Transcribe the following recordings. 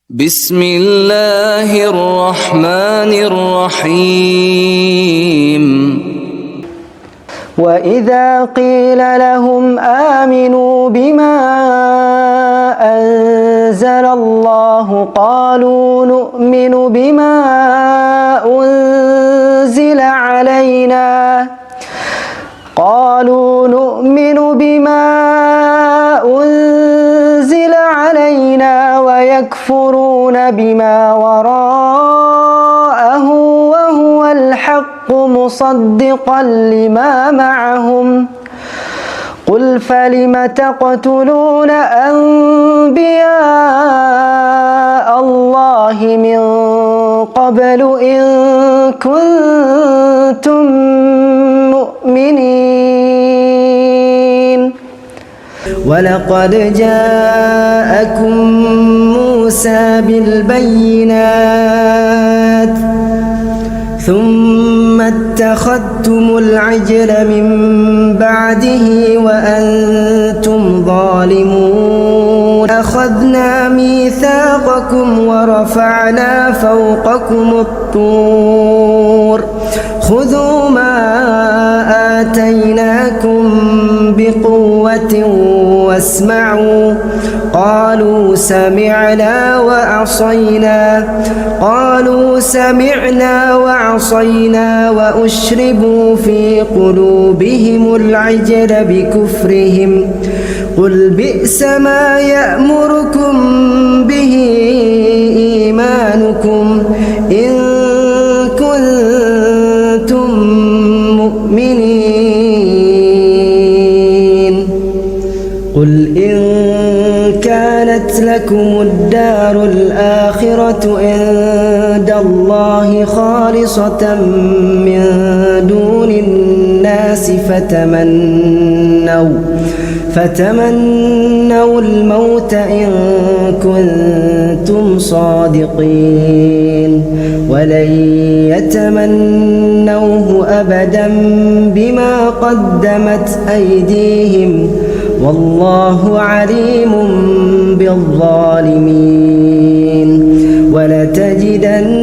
بسم الله الرحمن الرحيم. وإذا قيل لهم آمنوا بما أنزل الله قالوا نؤمن بما أنزل علينا ويكفرون بما وراءه وهو الحق مصدقا لما معهم قل فلم تقتلون أنبياء الله من قبل إن كنتم مؤمنين ولقد جاءكم موسى بالبينات ثم اتخذتم العجل من بعده وأنتم ظالمون أخذنا ميثاقكم ورفعنا فوقكم الطور خذوا ما آتيناكم بقوة واسمعوا قالوا سمعنا وعصينا وأشربوا في قلوبهم العجل بكفرهم قل بئس ما يأمركم به إيمانكم إن كنتم مؤمنين قل إن كانت لكم الدار الآخرة عند الله خالصة من دون الناس فتمنوا الموت إن كنتم صادقين ولن يتمنوه أبدا بما قدمت أيديهم والله عليم بالظالمين ولتجدنهم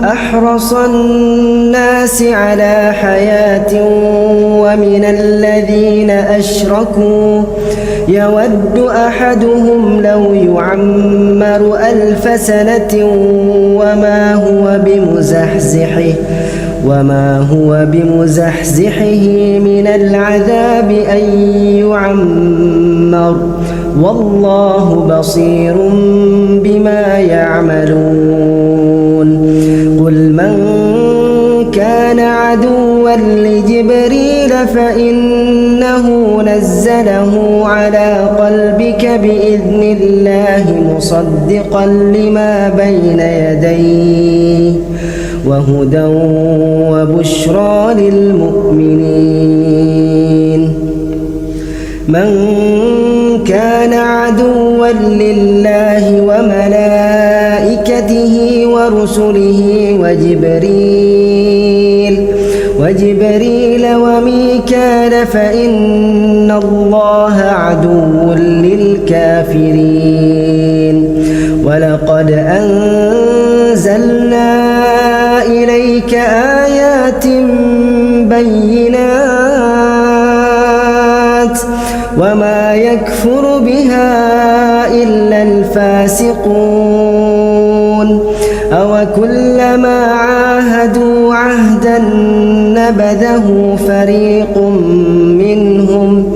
أحرص الناس على حياة ومن الذين أشركوا يود أحدهم لو يعمر 1000 سنة وما هو بمزحزحه من العذاب أن يعمر والله بصير بما يعملون قل من كان عدوا لجبريل فإنه نزله على قلبك بإذن الله مصدقا لما بين يديه وهدى وبشرى للمؤمنين من كان عدوا لله وملائكته ورسله وجبريل وميكال فإن الله عدو للكافرين ولقد أنزلنا إليك آيات بينات وما يكفر بها إلا الفاسقون أوكلما عاهدوا عهدا نبذه فريق منهم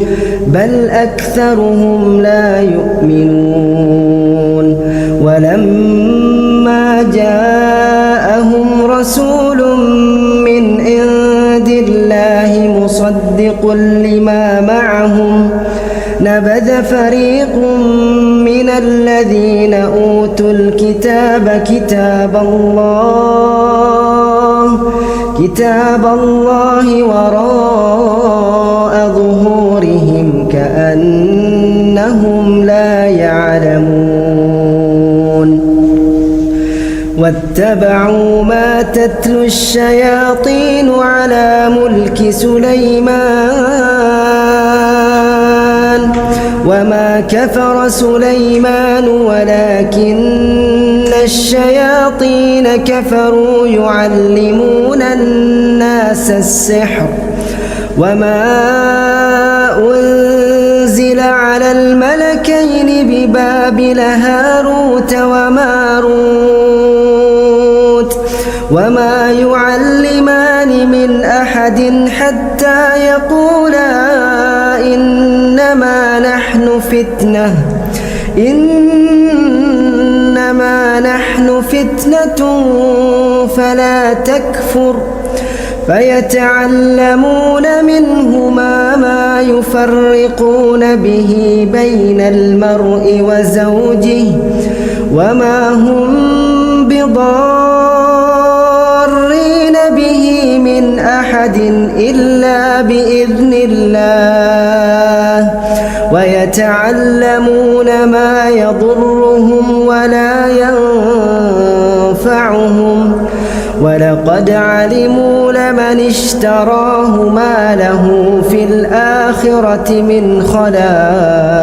بل أكثرهم لا يؤمنون ولما جاءهم رسول من عند الله مصدق لما معهم نبذ فريق من الذين أوتوا الكتاب كتاب الله وراء ظهورهم كأنهم لا يعلمون واتبعوا ما تتلو الشياطين على ملك سليمان وما كفر سليمان ولكن الشياطين كفروا يعلمون الناس السحر وما أنزل على الملكين ببابل هاروت وماروت وما يعلمان من أحد حتى يقولا إنما نحن فتنة فلا تكفر فيتعلمون منهما ما يفرقون به بين المرء وزوجه وما هم بضارين به من أحد إلا بإذن الله ويتعلمون ما يضرهم ولا ينفعهم ولقد علموا لمن اشتراه ما له في الآخرة من خلاق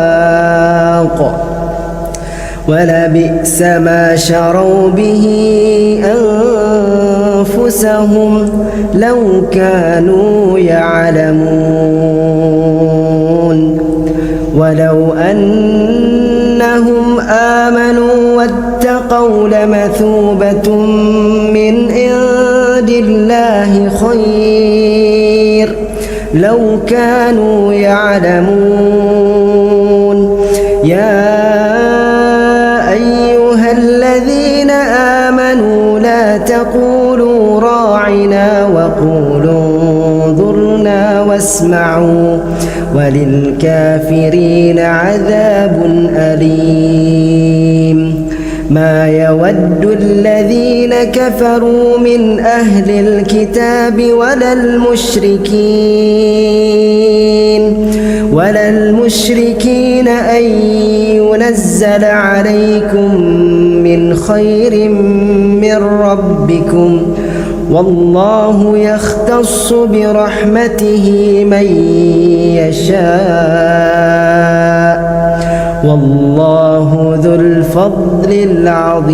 ولبئس ما شروا به أنفسهم لو كانوا يعلمون ولو أنهم آمنوا واتقوا لمثوبة من عند الله خير لو كانوا يعلمون يا أيها الذين آمنوا لا تقولوا راعنا وقولوا انظرنا واسمعوا وللكافرين عذاب أليم ما يود الذين كفروا من أهل الكتاب ولا المشركين أن ينزل عليكم من خير من ربكم والله يختص برحمته من يشاء والله ذو الفضل العظيم.